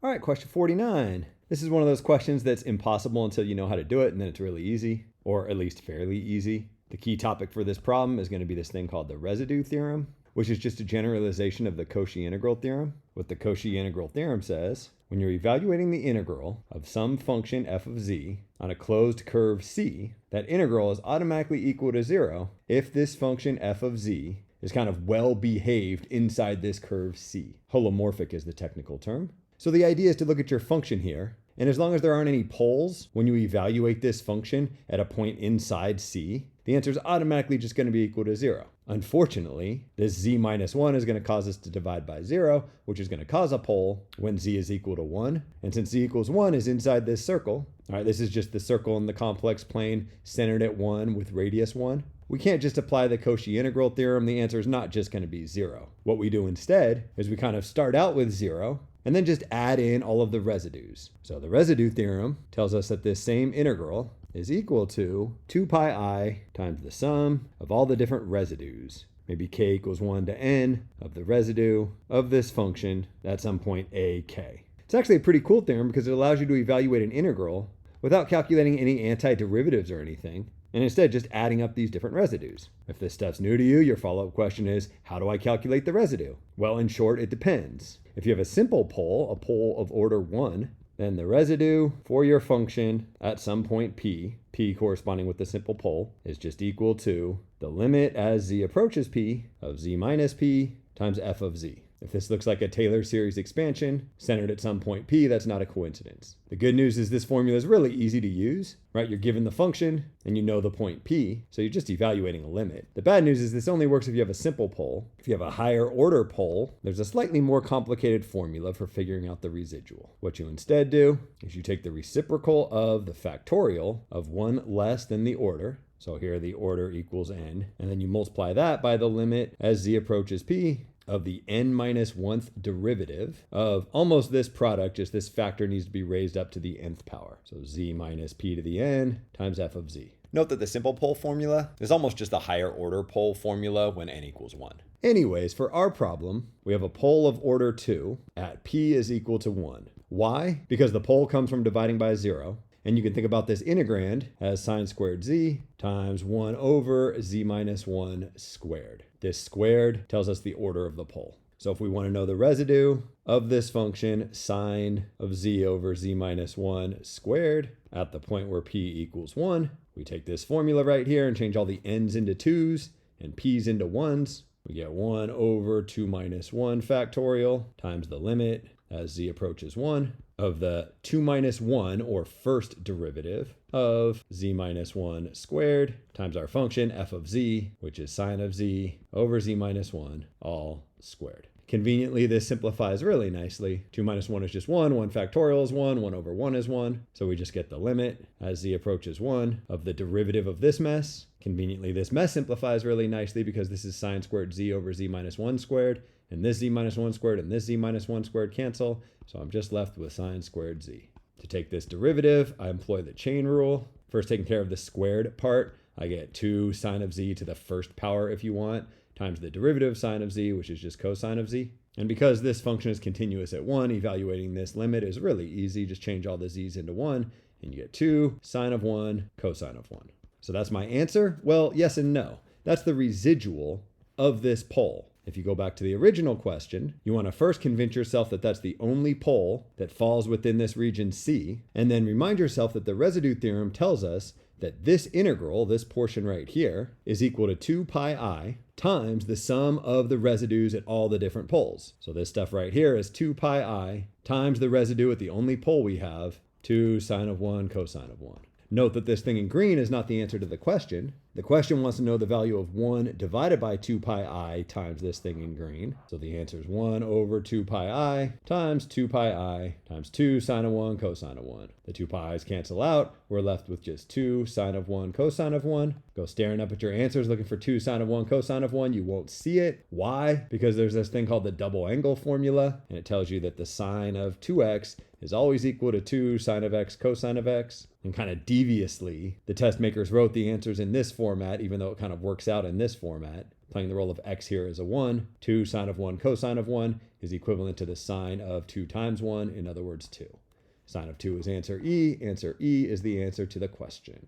All right, question 49. This is one of those questions that's impossible until you know how to do it, and then it's really easy, or at least fairly easy. The key topic for this problem is going to be this thing called the residue theorem, which is just a generalization of the Cauchy integral theorem. What the Cauchy integral theorem says, when you're evaluating the integral of some function f of z on a closed curve C, that integral is automatically equal to 0 if this function f of z is kind of well behaved inside this curve C. Holomorphic is the technical term. So the idea is to look at your function here, and as long as there aren't any poles when you evaluate this function at a point inside C, the answer is automatically just going to be equal to 0. Unfortunately, this z minus 1 is going to cause us to divide by 0, which is going to cause a pole when z is equal to 1. And since z equals 1 is inside this circle, all right, this is just the circle in the complex plane centered at 1 with radius 1. We can't just apply the Cauchy integral theorem. The answer is not just going to be 0. What we do instead is we kind of start out with 0, and then just add in all of the residues. So the residue theorem tells us that this same integral is equal to 2 pi I times the sum of all the different residues. Maybe k equals 1 to n of the residue of this function at some point ak. It's actually a pretty cool theorem because it allows you to evaluate an integral without calculating any antiderivatives or anything, and instead just adding up these different residues. If this stuff's new to you, your follow-up question is, how do I calculate the residue? Well, in short, it depends. If you have a simple pole, a pole of order 1, then the residue for your function at some point p corresponding with the simple pole, is just equal to the limit as z approaches p of z minus p times f of z. If this looks like a Taylor series expansion centered at some point p, that's not a coincidence. The good news is this formula is really easy to use, right? You're given the function and you know the point p, so you're just evaluating a limit. The bad news is this only works if you have a simple pole. If you have a higher order pole, there's a slightly more complicated formula for figuring out the residual. What you instead do is you take the reciprocal of the factorial of 1 less than the order. So here the order equals n, and then you multiply that by the limit as z approaches p of the n minus 1th derivative of almost this product, just this factor needs to be raised up to the nth power. So z minus p to the n times f of z. Note that the simple pole formula is almost just a higher order pole formula when n equals 1. Anyways, for our problem, we have a pole of order 2 at p is equal to 1. Why? Because the pole comes from dividing by 0. And you can think about this integrand as sine squared z times 1 over z minus 1 squared. This squared tells us the order of the pole. So if we want to know the residue of this function, sine of z over z minus 1 squared at the point where p equals 1, we take this formula right here and change all the n's into 2's and p's into 1's. We get 1 over 2 minus 1 factorial times the limit as z approaches 1 of the 2 minus 1, or first derivative, of z minus 1 squared times our function f of z, which is sine of z over z minus 1, all squared. Conveniently, this simplifies really nicely. 2 minus 1 is just 1, 1 factorial is 1, 1 over 1 is 1. So we just get the limit as z approaches 1 of the derivative of this mess. Conveniently, this mess simplifies really nicely because this is sine squared z over z minus 1 squared, and this z minus 1 squared and this z minus 1 squared cancel, so I'm just left with sine squared z. To take this derivative, I employ the chain rule. First taking care of the squared part, I get 2 sine of z to the first power if you want, times the derivative of sine of z, which is just cosine of z. And because this function is continuous at 1, evaluating this limit is really easy. Just change all the z's into 1, and you get 2 sine of 1 cosine of 1. So that's my answer? Well, yes and no. That's the residual of this pole. If you go back to the original question, you want to first convince yourself that that's the only pole that falls within this region C, and then remind yourself that the residue theorem tells us that this integral, this portion right here, is equal to 2 pi I times the sum of the residues at all the different poles. So this stuff right here is 2 pi I times the residue at the only pole we have, 2 sine of 1 cosine of 1. Note that this thing in green is not the answer to the question. The question wants to know the value of 1 divided by 2 pi I times this thing in green. So the answer is 1 over 2 pi I times 2 pi I times 2 sine of 1 cosine of 1. The 2 pi's cancel out. We're left with just 2 sine of 1 cosine of 1. Go staring up at your answers looking for 2 sine of 1 cosine of 1. You won't see it. Why? Because there's this thing called the double angle formula, and it tells you that the sine of 2x is always equal to 2 sine of x cosine of x. And kind of deviously, the test makers wrote the answers in this form format, even though it kind of works out in this format, playing the role of x here as a 1, 2 sine of 1 cosine of 1 is equivalent to the sine of 2 times 1, in other words, 2. Sine of 2 is answer E. Answer E is the answer to the question.